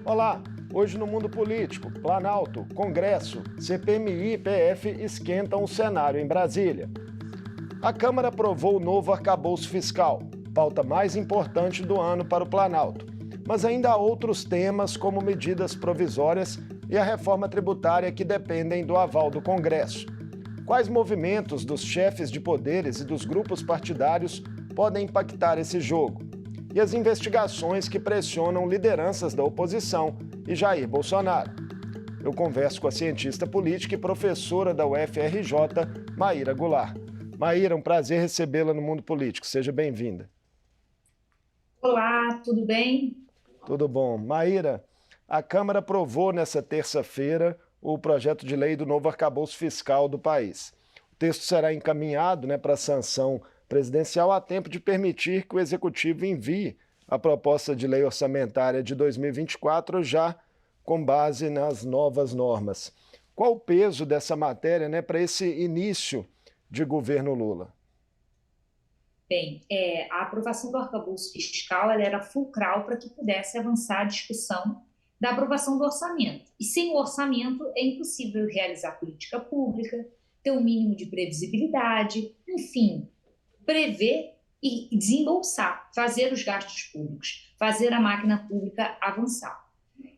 Olá, hoje no mundo político, Planalto, Congresso, CPMI e PF esquentam o cenário em Brasília. A Câmara aprovou o novo arcabouço fiscal, pauta mais importante do ano para o Planalto. Mas ainda há outros temas, como medidas provisórias e a reforma tributária, que dependem do aval do Congresso. Quais movimentos dos chefes de poderes e dos grupos partidários podem impactar esse jogo? E as investigações que pressionam lideranças da oposição e Jair Bolsonaro. Eu converso com a cientista política e professora da UFRJ, Maíra Goulart. Maíra, um prazer recebê-la no Mundo Político. Seja bem-vinda. Olá, tudo bem? Tudo bom. Maíra, a Câmara aprovou nesta terça-feira o projeto de lei do novo arcabouço fiscal do país. O texto será encaminhado para a sanção presidencial a tempo de permitir que o Executivo envie a proposta de lei orçamentária de 2024 já com base nas novas normas. Qual o peso dessa matéria para esse início de governo Lula? Bem, a aprovação do arcabouço fiscal ela era fulcral para que pudesse avançar a discussão da aprovação do orçamento. E sem o orçamento é impossível realizar política pública, ter um mínimo de previsibilidade, enfim, prever e desembolsar, fazer os gastos públicos, fazer a máquina pública avançar.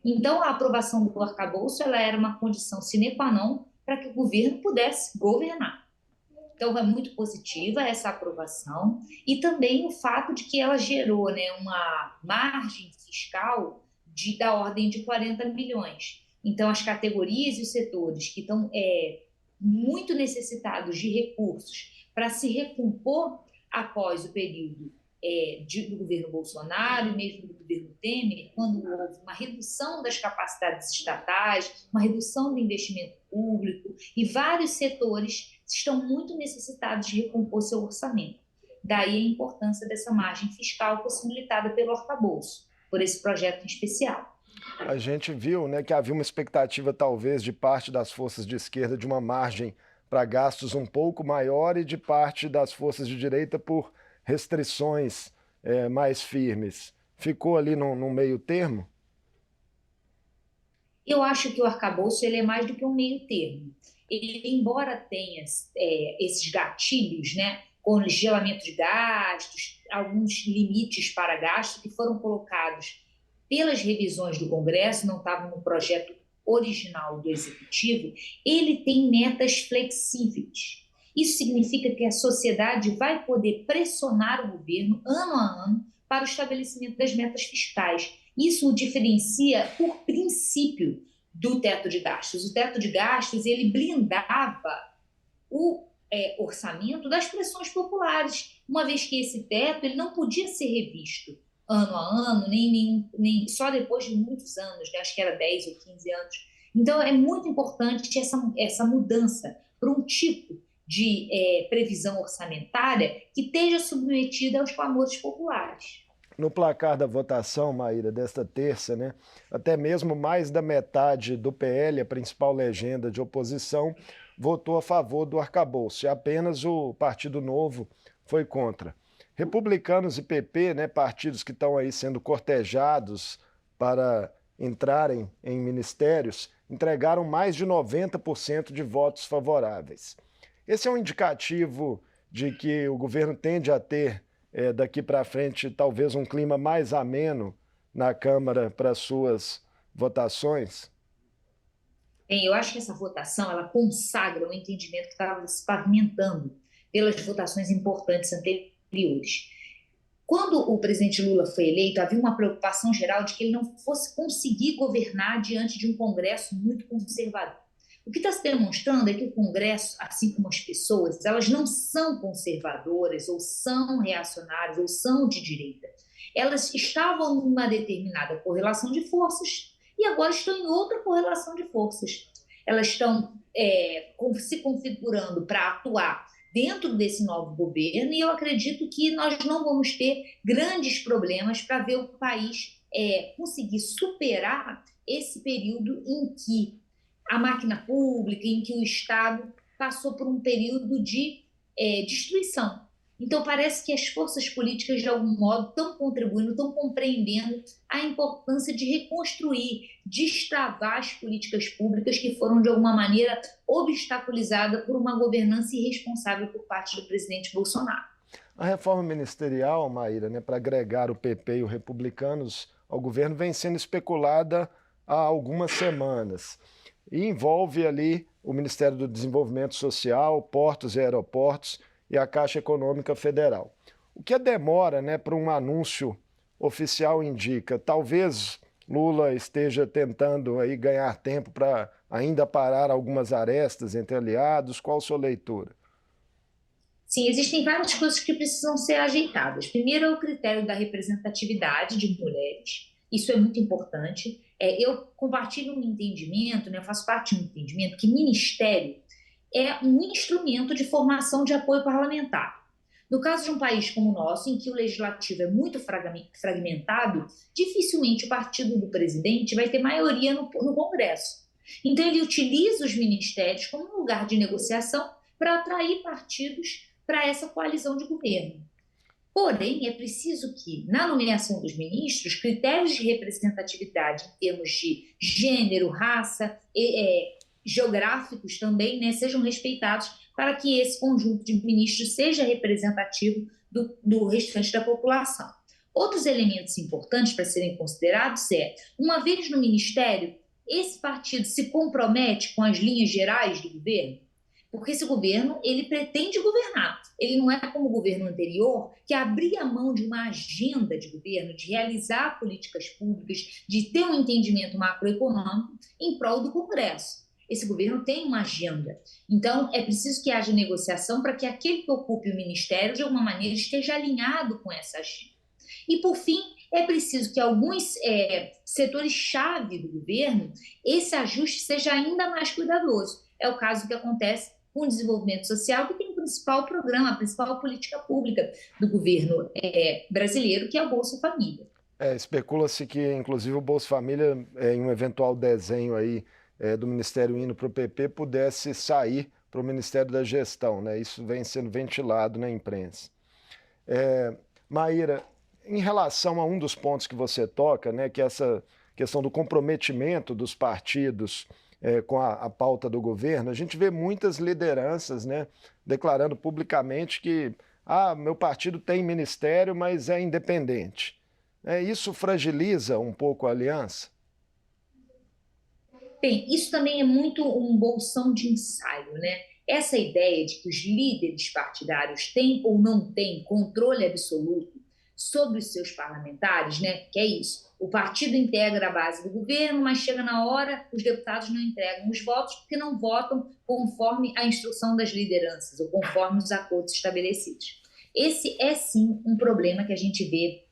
Então, a aprovação do arcabouço ela era uma condição sine qua non para que o governo pudesse governar. Então, é muito positiva essa aprovação e também o fato de que ela gerou uma margem fiscal da ordem de 40 bilhões. Então, as categorias e os setores que estão muito necessitados de recursos para se recompor após o período do governo Bolsonaro e mesmo do governo Temer, quando houve uma redução das capacidades estatais, uma redução do investimento público, e vários setores estão muito necessitados de recompor seu orçamento. Daí a importância dessa margem fiscal possibilitada pelo arcabouço, por esse projeto em especial. A gente viu que havia uma expectativa, talvez, de parte das forças de esquerda de uma margem para gastos um pouco maior e de parte das forças de direita por restrições mais firmes. Ficou ali no meio termo? Eu acho que o arcabouço ele é mais do que um meio termo. Ele, embora tenha esses gatilhos, congelamento de gastos, alguns limites para gastos que foram colocados pelas revisões do Congresso, não estavam no projeto original do Executivo, ele tem metas flexíveis. Isso significa que a sociedade vai poder pressionar o governo ano a ano para o estabelecimento das metas fiscais. Isso o diferencia por princípio do teto de gastos. O teto de gastos ele blindava o orçamento das pressões populares, uma vez que esse teto ele não podia ser revisto ano a ano, nem só depois de muitos anos, acho que era 10 ou 15 anos. Então, é muito importante essa mudança para um tipo de previsão orçamentária que esteja submetida aos clamores populares. No placar da votação, Maíra, desta terça, até mesmo mais da metade do PL, a principal legenda de oposição, votou a favor do arcabouço, e apenas o Partido Novo foi contra. Republicanos e PP, partidos que estão aí sendo cortejados para entrarem em ministérios, entregaram mais de 90% de votos favoráveis. Esse é um indicativo de que o governo tende a ter, daqui para frente, talvez um clima mais ameno na Câmara para suas votações? Bem, eu acho que essa votação ela consagra o entendimento que estava se pavimentando pelas votações importantes anteriores. Quando o presidente Lula foi eleito, havia uma preocupação geral de que ele não fosse conseguir governar diante de um Congresso muito conservador. O que está se demonstrando é que o Congresso, assim como as pessoas, elas não são conservadoras, ou são reacionárias, ou são de direita. Elas estavam numa determinada correlação de forças e agora estão em outra correlação de forças. Elas estão se configurando para atuar dentro desse novo governo e eu acredito que nós não vamos ter grandes problemas para ver o país conseguir superar esse período em que a máquina pública, em que o Estado passou por um período de destruição. Então, parece que as forças políticas, de algum modo, estão contribuindo, estão compreendendo a importância de reconstruir, destravar as políticas públicas que foram, de alguma maneira, obstaculizadas por uma governança irresponsável por parte do presidente Bolsonaro. A reforma ministerial, Maíra, né, para agregar o PP e os republicanos ao governo, vem sendo especulada há algumas semanas. E envolve ali o Ministério do Desenvolvimento Social, Portos e Aeroportos e a Caixa Econômica Federal. O que a demora, né, para um anúncio oficial indica? Talvez Lula esteja tentando aí ganhar tempo para ainda parar algumas arestas entre aliados. Qual a sua leitura? Sim, existem várias coisas que precisam ser ajeitadas. Primeiro é o critério da representatividade de mulheres. Isso é muito importante. Eu compartilho um entendimento, né, eu faço parte de um entendimento que ministério é um instrumento de formação de apoio parlamentar. No caso de um país como o nosso, em que o legislativo é muito fragmentado, dificilmente o partido do presidente vai ter maioria no Congresso. Então, ele utiliza os ministérios como um lugar de negociação para atrair partidos para essa coalizão de governo. Porém, é preciso que, na nomeação dos ministros, critérios de representatividade em termos de gênero, raça, geográficos também, né, sejam respeitados para que esse conjunto de ministros seja representativo do restante da população. Outros elementos importantes para serem considerados uma vez no ministério, esse partido se compromete com as linhas gerais do governo? Porque esse governo, ele pretende governar. Ele não é como o governo anterior, que abria mão de uma agenda de governo, de realizar políticas públicas, de ter um entendimento macroeconômico em prol do Congresso. Esse governo tem uma agenda. Então, é preciso que haja negociação para que aquele que ocupe o ministério, de alguma maneira, esteja alinhado com essa agenda. E, por fim, é preciso que alguns setores-chave do governo, esse ajuste seja ainda mais cuidadoso. É o caso que acontece com o desenvolvimento social, que tem o principal programa, a principal política pública do governo brasileiro, que é o Bolsa Família. Especula-se que, inclusive, o Bolsa Família, em um eventual desenho aí do Ministério indo para o PP, pudesse sair para o Ministério da Gestão, né? Isso vem sendo ventilado na imprensa. Maíra, em relação a um dos pontos que você toca, né, que é essa questão do comprometimento dos partidos com a pauta do governo, a gente vê muitas lideranças, né, declarando publicamente que meu partido tem ministério, mas é independente. Isso fragiliza um pouco a aliança? Bem, isso também é muito um bolsão de ensaio, né? Essa ideia de que os líderes partidários têm ou não têm controle absoluto sobre os seus parlamentares, né? Que é isso. O partido integra a base do governo, mas chega na hora, os deputados não entregam os votos porque não votam conforme a instrução das lideranças ou conforme os acordos estabelecidos. Esse é, sim, um problema que a gente vê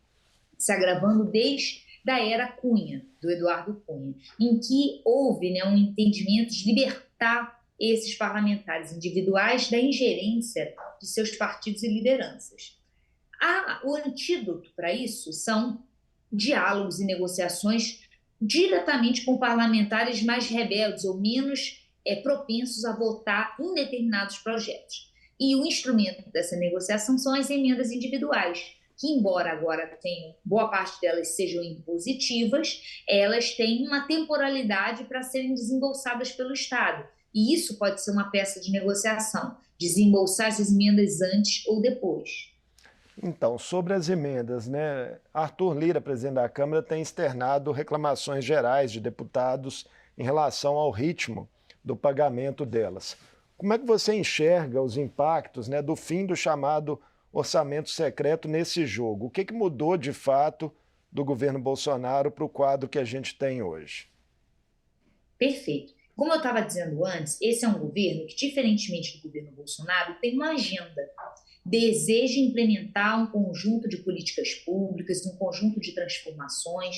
se agravando desde da era Cunha, do Eduardo Cunha, em que houve, né, um entendimento de libertar esses parlamentares individuais da ingerência de seus partidos e lideranças. O antídoto para isso são diálogos e negociações diretamente com parlamentares mais rebeldes ou menos propensos a votar em determinados projetos. E o instrumento dessa negociação são as emendas individuais, que, embora agora tenham, boa parte delas sejam impositivas, elas têm uma temporalidade para serem desembolsadas pelo Estado. E isso pode ser uma peça de negociação, desembolsar essas emendas antes ou depois. Então, sobre as emendas, né? Arthur Lira, presidente da Câmara, tem externado reclamações gerais de deputados em relação ao ritmo do pagamento delas. Como é que você enxerga os impactos, né, do fim do chamado orçamento secreto nesse jogo? O que mudou de fato do governo Bolsonaro para o quadro que a gente tem hoje? Perfeito. Como eu estava dizendo antes, esse é um governo que, diferentemente do governo Bolsonaro, tem uma agenda. Deseja implementar um conjunto de políticas públicas, um conjunto de transformações,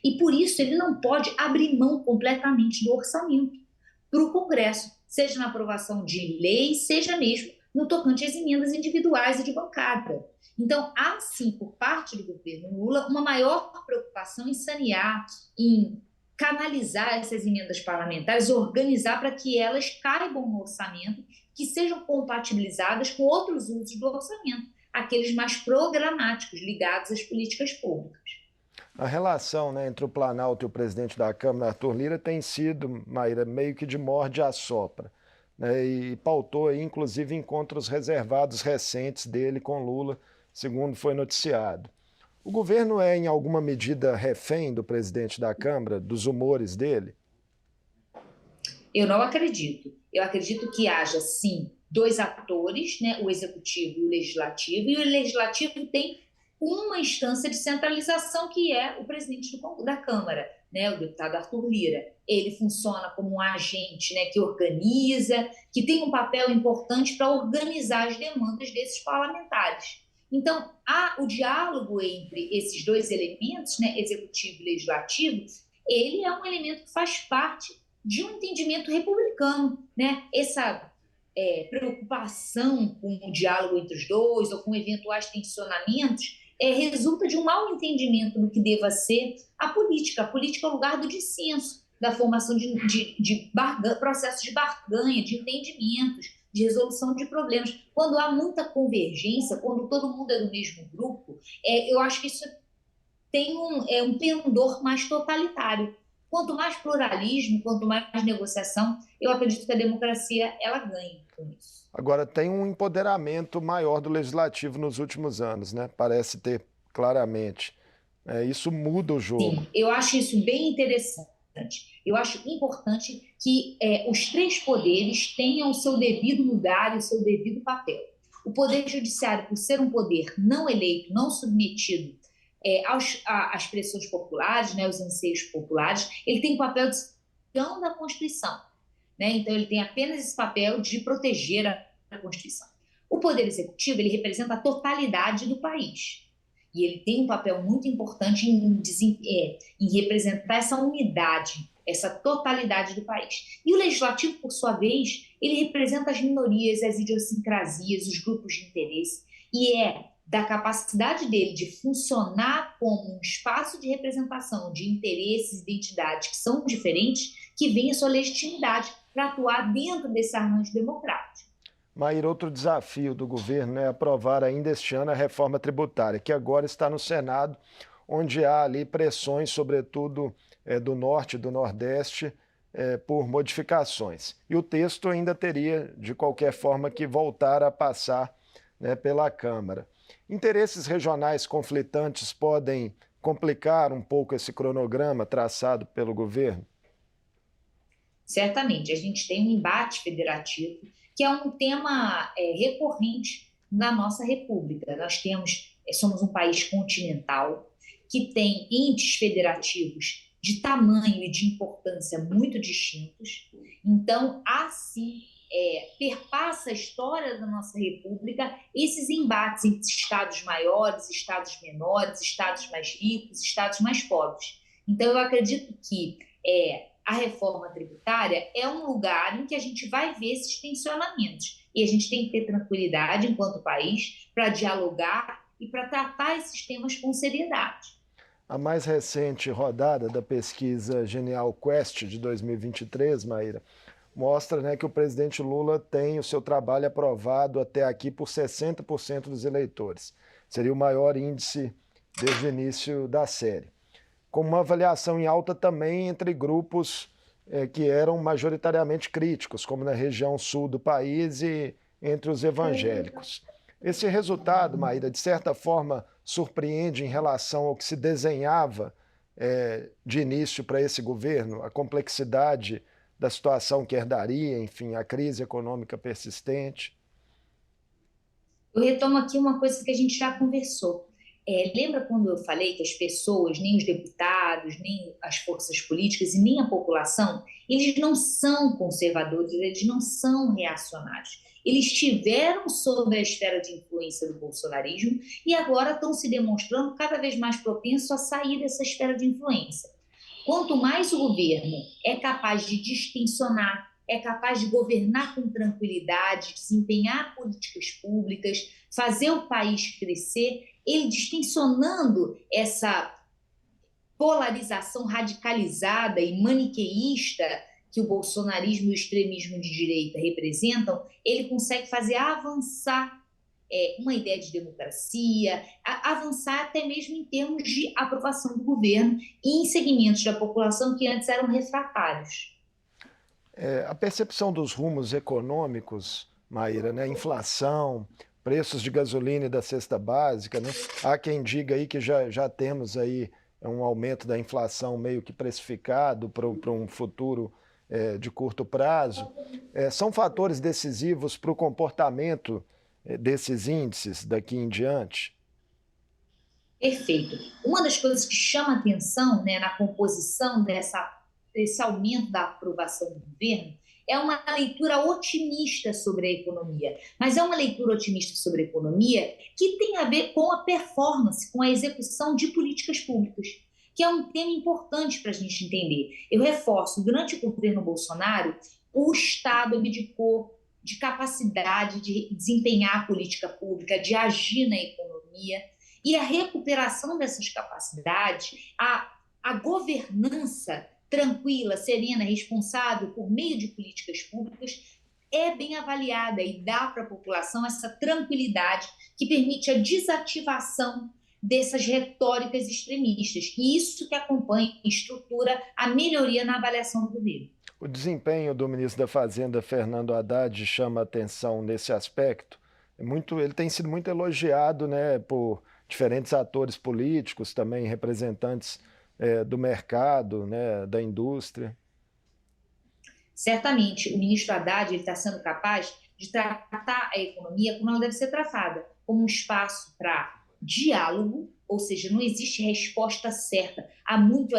e por isso ele não pode abrir mão completamente do orçamento para o Congresso, seja na aprovação de leis, seja mesmo no tocante às emendas individuais e de bancada. Então, há sim, por parte do governo Lula, uma maior preocupação em sanear, em canalizar essas emendas parlamentares, organizar para que elas caibam no orçamento, que sejam compatibilizadas com outros usos do orçamento. aqueles mais programáticos, ligados às políticas públicas. A relação, né, entre o Planalto e o presidente da Câmara, Arthur Lira, tem sido, Maíra, meio que de morde-a-sopra, né, e pautou aí, inclusive, encontros reservados recentes dele com Lula, segundo foi noticiado. O governo é, em alguma medida, refém do presidente da Câmara, dos humores dele? Eu não acredito. Eu acredito que haja, sim, dois atores, né, o executivo e o legislativo tem uma instância de centralização, que é o presidente da Câmara, né, o deputado Arthur Lira. Ele funciona como um agente, né, que organiza, que tem um papel importante para organizar as demandas desses parlamentares. Então, há o diálogo entre esses dois elementos, né, executivo e legislativo. Ele é um elemento que faz parte de um entendimento republicano, né? Essa preocupação com o diálogo entre os dois ou com eventuais tensionamentos resulta de um mau entendimento do que deva ser a política. A política é o lugar do dissenso, da formação de processos de barganha, de entendimentos, de resolução de problemas. Quando há muita convergência, quando todo mundo é do mesmo grupo, eu acho que isso tem um pendor mais totalitário. Quanto mais pluralismo, quanto mais negociação, eu acredito que a democracia ela ganha com isso. Agora, tem um empoderamento maior do legislativo nos últimos anos, né? Parece ter claramente. Isso muda o jogo. Sim, eu acho isso bem interessante. Eu acho importante que os três poderes tenham o seu devido lugar e o seu devido papel. O Poder Judiciário, por ser um poder não eleito, não submetido às pressões populares, né, aos anseios populares, ele tem o papel de gestão da Constituição. Né? Então, ele tem apenas esse papel de proteger a Constituição. O Poder Executivo, ele representa a totalidade do país. E ele tem um papel muito importante em representar essa unidade, essa totalidade do país. E o Legislativo, por sua vez, ele representa as minorias, as idiosincrasias, os grupos de interesse, e da capacidade dele de funcionar como um espaço de representação de interesses e identidades que são diferentes, que vem a sua legitimidade para atuar dentro desse arranjo democrático. Maíra, outro desafio do governo é aprovar ainda este ano a reforma tributária, que agora está no Senado, onde há ali pressões, sobretudo do Norte e do Nordeste, por modificações. E o texto ainda teria, de qualquer forma, que voltar a passar, né, pela Câmara. Interesses regionais conflitantes podem complicar um pouco esse cronograma traçado pelo governo? Certamente. A gente tem um embate federativo, que é um tema recorrente na nossa República. Nós somos um país continental, que tem entes federativos de tamanho e de importância muito distintos. Então, assim, perpassa a história da nossa República esses embates entre estados maiores, estados menores, estados mais ricos, estados mais pobres. Então, eu acredito que a reforma tributária é um lugar em que a gente vai ver esses tensionamentos. E a gente tem que ter tranquilidade, enquanto país, para dialogar e para tratar esses temas com seriedade. A mais recente rodada da pesquisa Genial Quest de 2023, Maíra, mostra, né, que o presidente Lula tem o seu trabalho aprovado até aqui por 60% dos eleitores. Seria o maior índice desde o início da série. Com uma avaliação em alta também entre grupos que eram majoritariamente críticos, como na região sul do país e entre os evangélicos. Esse resultado, Maíra, de certa forma, surpreende em relação ao que se desenhava de início para esse governo, a complexidade da situação que herdaria, enfim, a crise econômica persistente. Eu retomo aqui uma coisa que a gente já conversou. Lembra quando eu falei que as pessoas, nem os deputados, nem as forças políticas e nem a população, eles não são conservadores, eles não são reacionários. Eles estiveram sob a esfera de influência do bolsonarismo e agora estão se demonstrando cada vez mais propensos a sair dessa esfera de influência. Quanto mais o governo é capaz de distensionar, é capaz de governar com tranquilidade, desempenhar políticas públicas, fazer o país crescer, ele distensionando essa polarização radicalizada e maniqueísta que o bolsonarismo e o extremismo de direita representam, ele consegue fazer avançar uma ideia de democracia, avançar até mesmo em termos de aprovação do governo e em segmentos da população que antes eram refratários. A percepção dos rumos econômicos, Maíra, né? Inflação, preços de gasolina e da cesta básica, né? Há quem diga aí que já temos aí um aumento da inflação meio que precificado para um futuro de curto prazo. São fatores decisivos para o comportamento desses índices daqui em diante? Perfeito. Uma das coisas que chama atenção, né, na composição desse aumento da aprovação do governo é uma leitura otimista sobre a economia. Mas é uma leitura otimista sobre a economia que tem a ver com a performance, com a execução de políticas públicas, que é um tema importante para a gente entender. Eu reforço, durante o governo Bolsonaro, o Estado abdicou de capacidade de desempenhar a política pública, de agir na economia, e a recuperação dessas capacidades, a governança tranquila, serena, responsável por meio de políticas públicas, é bem avaliada e dá para a população essa tranquilidade que permite a desativação dessas retóricas extremistas. E isso que acompanha e estrutura a melhoria na avaliação do governo. O desempenho do ministro da Fazenda, Fernando Haddad, chama atenção nesse aspecto. Ele tem sido muito elogiado, né, por diferentes atores políticos, também representantes do mercado, né, da indústria. Certamente, o ministro Haddad está sendo capaz de tratar a economia como ela deve ser tratada, como um espaço para diálogo, ou seja, não existe resposta certa. Há muito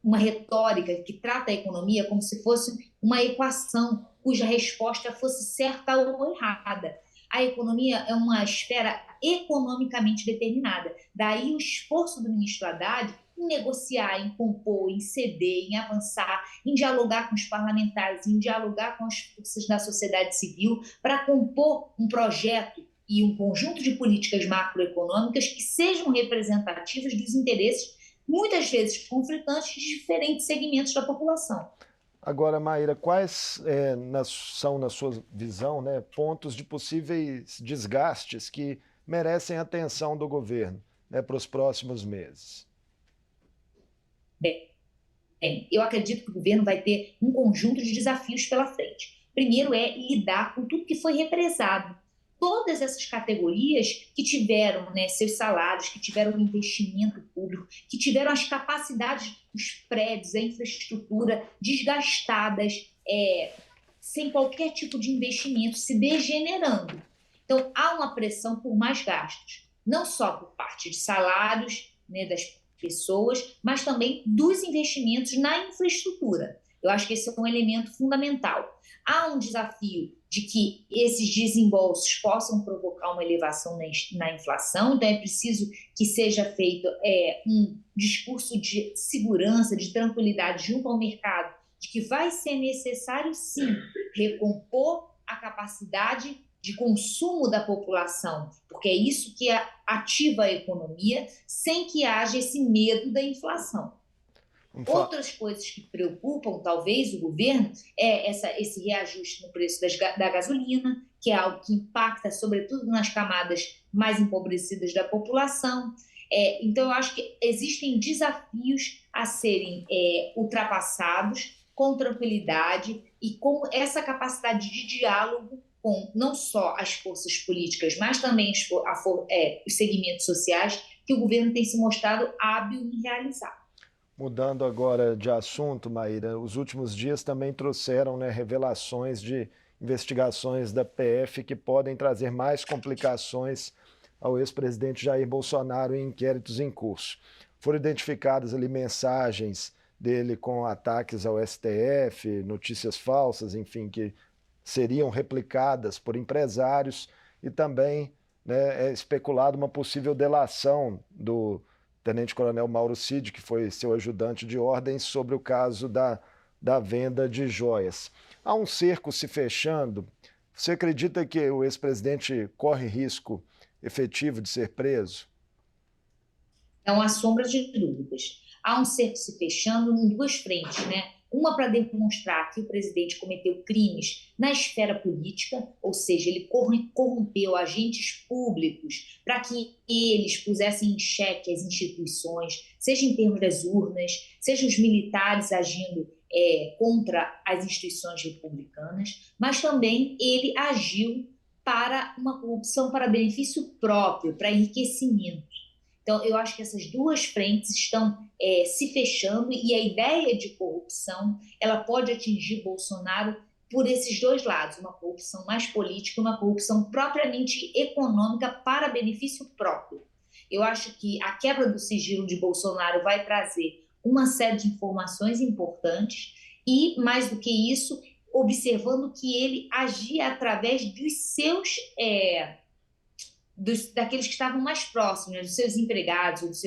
uma retórica que trata a economia como se fosse uma equação cuja resposta fosse certa ou errada. A economia é uma esfera economicamente determinada. Daí o esforço do ministro Haddad em negociar, em compor, em ceder, em avançar, em dialogar com os parlamentares, em dialogar com as forças da sociedade civil para compor um projeto e um conjunto de políticas macroeconômicas que sejam representativas dos interesses, muitas vezes conflitantes, de diferentes segmentos da população. Agora, Maíra, quais são, na sua visão, né, pontos de possíveis desgastes que merecem a atenção do governo, né, para os próximos meses? Bem, eu acredito que o governo vai ter um conjunto de desafios pela frente. Primeiro é lidar com tudo que foi represado. Todas essas categorias que tiveram, né, seus salários, que tiveram investimento público, que tiveram as capacidades, os prédios, a infraestrutura desgastadas, sem qualquer tipo de investimento, se degenerando. Então, há uma pressão por mais gastos, não só por parte de salários, né, das pessoas, mas também dos investimentos na infraestrutura. Eu acho que esse é um elemento fundamental. Há um desafio de que esses desembolsos possam provocar uma elevação na inflação, então é preciso que seja feito um discurso de segurança, de tranquilidade junto ao mercado, de que vai ser necessário, sim, recompor a capacidade de consumo da população, porque é isso que ativa a economia, sem que haja esse medo da inflação. Outras coisas que preocupam, talvez, o governo é esse reajuste no preço da gasolina, que é algo que impacta, sobretudo, nas camadas mais empobrecidas da população. Então, eu acho que existem desafios a serem ultrapassados com tranquilidade e com essa capacidade de diálogo com não só as forças políticas, mas também os segmentos sociais, que o governo tem se mostrado hábil em realizar. Mudando agora de assunto, Maíra, os últimos dias também trouxeram, né, revelações de investigações da PF que podem trazer mais complicações ao ex-presidente Jair Bolsonaro em inquéritos em curso. Foram identificadas ali mensagens dele com ataques ao STF, notícias falsas, enfim, que seriam replicadas por empresários, e também, né, é especulado uma possível delação do tenente-coronel Mauro Cid, que foi seu ajudante de ordens, sobre o caso da venda de joias. Há um cerco se fechando. Você acredita que o ex-presidente corre risco efetivo de ser preso? Não há sombra de dúvidas. Há um cerco se fechando em duas frentes, né? Uma para demonstrar que o presidente cometeu crimes na esfera política, ou seja, ele corrompeu agentes públicos para que eles pusessem em xeque as instituições, seja em termos das urnas, seja os militares agindo contra as instituições republicanas, mas também ele agiu para uma corrupção para benefício próprio, para enriquecimento. Então, eu acho que essas duas frentes estão se fechando e a ideia de corrupção ela pode atingir Bolsonaro por esses dois lados, uma corrupção mais política, uma corrupção propriamente econômica para benefício próprio. Eu acho que a quebra do sigilo de Bolsonaro vai trazer uma série de informações importantes e, mais do que isso, observando que ele agia através dos seus... daqueles que estavam mais próximos, né, dos seus empregados,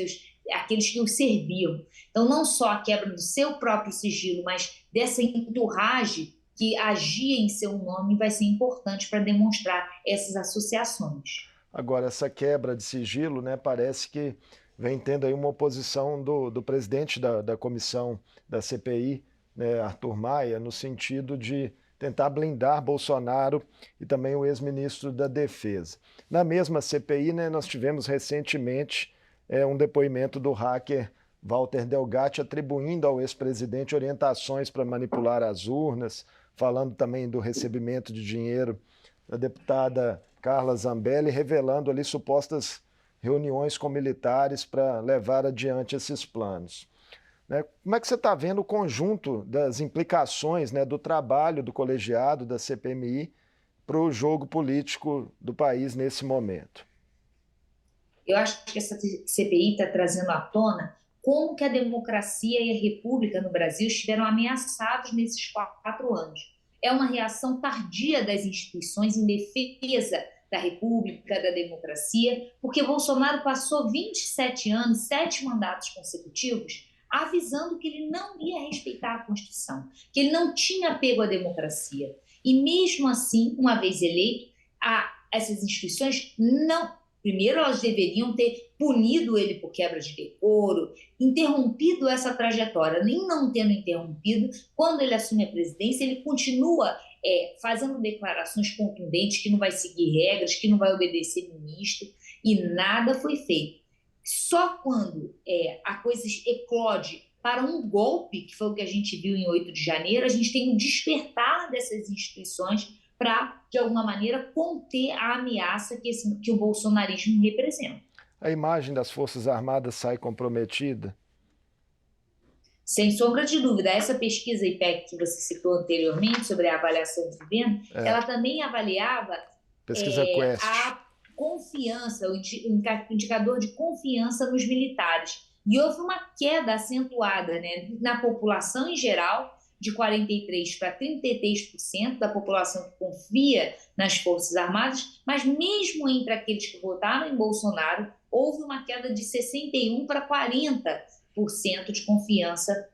aqueles que o serviam. Então, não só a quebra do seu próprio sigilo, mas dessa entourage que agia em seu nome vai ser importante para demonstrar essas associações. Agora, essa quebra de sigilo, né, parece que vem tendo aí uma oposição do presidente da comissão da CPI, né, Arthur Maia, no sentido de tentar blindar Bolsonaro e também o ex-ministro da Defesa. Na mesma CPI, né, nós tivemos recentemente um depoimento do hacker Walter Delgatti atribuindo ao ex-presidente orientações para manipular as urnas, falando também do recebimento de dinheiro da deputada Carla Zambelli, revelando ali supostas reuniões com militares para levar adiante esses planos. Como é que você está vendo o conjunto das implicações, né, do trabalho do colegiado, da CPMI, para o jogo político do país nesse momento? Eu acho que essa CPI está trazendo à tona como que a democracia e a república no Brasil estiveram ameaçados nesses 4 anos. É uma reação tardia das instituições em defesa da república, da democracia, porque Bolsonaro passou 27 anos, 7 mandatos consecutivos, avisando que ele não ia respeitar a Constituição, que ele não tinha apego à democracia. E mesmo assim, uma vez eleito, essas instituições não... Primeiro, elas deveriam ter punido ele por quebra de decoro, interrompido essa trajetória. Nem não tendo interrompido, quando ele assume a presidência, ele continua fazendo declarações contundentes que não vai seguir regras, que não vai obedecer ministro, e nada foi feito. Só quando a coisa eclode para um golpe, que foi o que a gente viu em 8 de janeiro, a gente tem um despertar dessas instituições para, de alguma maneira, conter a ameaça que o bolsonarismo representa. A imagem das Forças Armadas sai comprometida? Sem sombra de dúvida. Essa pesquisa IPEC que você citou anteriormente, sobre a avaliação do governo, ela também avaliava pesquisa Quest. A confiança, o indicador de confiança nos militares. E houve uma queda acentuada, né, na população em geral, de 43% para 33% da população que confia nas Forças Armadas, mas mesmo entre aqueles que votaram em Bolsonaro, houve uma queda de 61% para 40% de confiança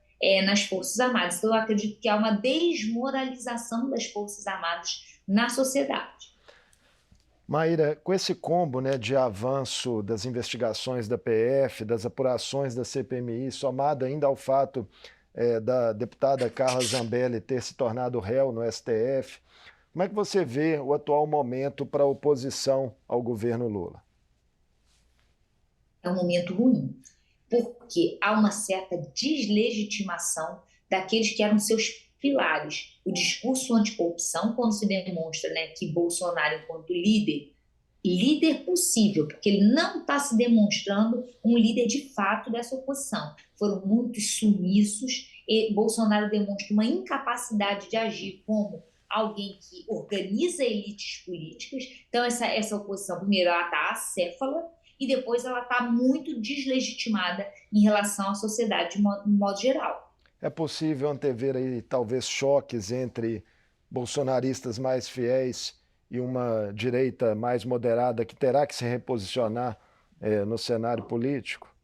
nas Forças Armadas. Então, eu acredito que há uma desmoralização das Forças Armadas na sociedade. Maíra, com esse combo, né, de avanço das investigações da PF, das apurações da CPMI, somado ainda ao fato da deputada Carla Zambelli ter se tornado réu no STF, como é que você vê o atual momento para a oposição ao governo Lula? É um momento ruim, porque há uma certa deslegitimação daqueles que eram seus pilares. O discurso anticorrupção, quando se demonstra, né, que Bolsonaro, enquanto líder possível, porque ele não está se demonstrando um líder de fato dessa oposição. Foram muitos sumiços e Bolsonaro demonstra uma incapacidade de agir como alguém que organiza elites políticas. Então, essa oposição, primeiro, ela está acéfala e depois ela está muito deslegitimada em relação à sociedade de modo geral. É possível antever aí, talvez, choques entre bolsonaristas mais fiéis e uma direita mais moderada que terá que se reposicionar no cenário político?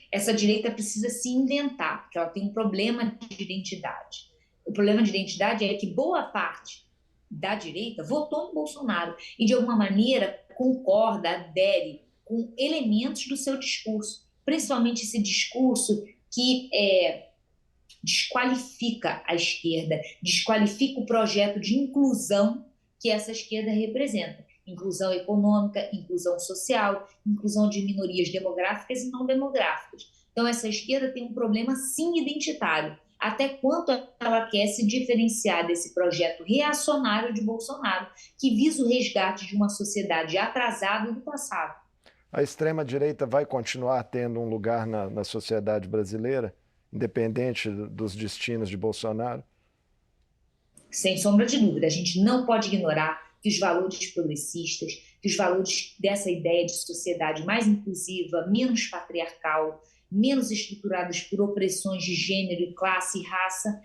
Essa direita precisa se inventar, porque ela tem um problema de identidade. O problema de identidade é que boa parte da direita votou em Bolsonaro e, de alguma maneira, concorda, adere com elementos do seu discurso, principalmente esse discurso que desqualifica a esquerda, desqualifica o projeto de inclusão que essa esquerda representa. Inclusão econômica, inclusão social, inclusão de minorias demográficas e não demográficas. Então, essa esquerda tem um problema, sim, identitário. Até quanto ela quer se diferenciar desse projeto reacionário de Bolsonaro, que visa o resgate de uma sociedade atrasada do passado. A extrema-direita vai continuar tendo um lugar na sociedade brasileira, independente dos destinos de Bolsonaro? Sem sombra de dúvida, a gente não pode ignorar que os valores progressistas, que os valores dessa ideia de sociedade mais inclusiva, menos patriarcal, menos estruturados por opressões de gênero, classe e raça,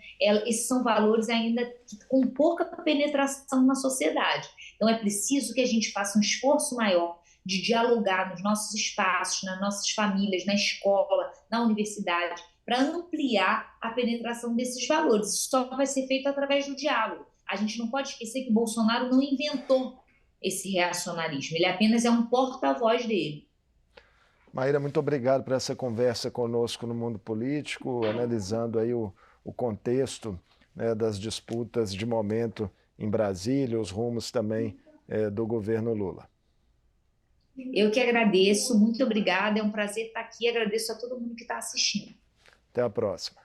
esses são valores ainda com pouca penetração na sociedade. Então é preciso que a gente faça um esforço maior de dialogar nos nossos espaços, nas nossas famílias, na escola, na universidade, para ampliar a penetração desses valores. Isso só vai ser feito através do diálogo. A gente não pode esquecer que Bolsonaro não inventou esse reacionarismo, ele apenas é um porta-voz dele. Maíra, muito obrigado por essa conversa conosco no Mundo Político, analisando aí o contexto, né, das disputas de momento em Brasília, os rumos também do governo Lula. Eu que agradeço, muito obrigada, é um prazer estar aqui, agradeço a todo mundo que está assistindo. Até a próxima.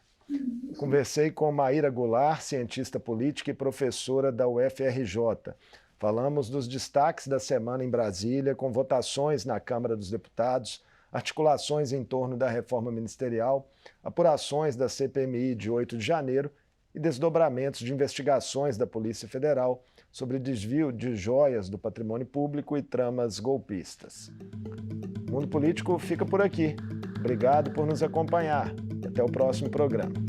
Conversei com Maíra Goulart, cientista política e professora da UFRJ. Falamos dos destaques da semana em Brasília, com votações na Câmara dos Deputados, articulações em torno da reforma ministerial, apurações da CPMI de 8 de janeiro e desdobramentos de investigações da Polícia Federal sobre desvio de joias do patrimônio público e tramas golpistas. O Mundo Político fica por aqui. Obrigado por nos acompanhar e até o próximo programa.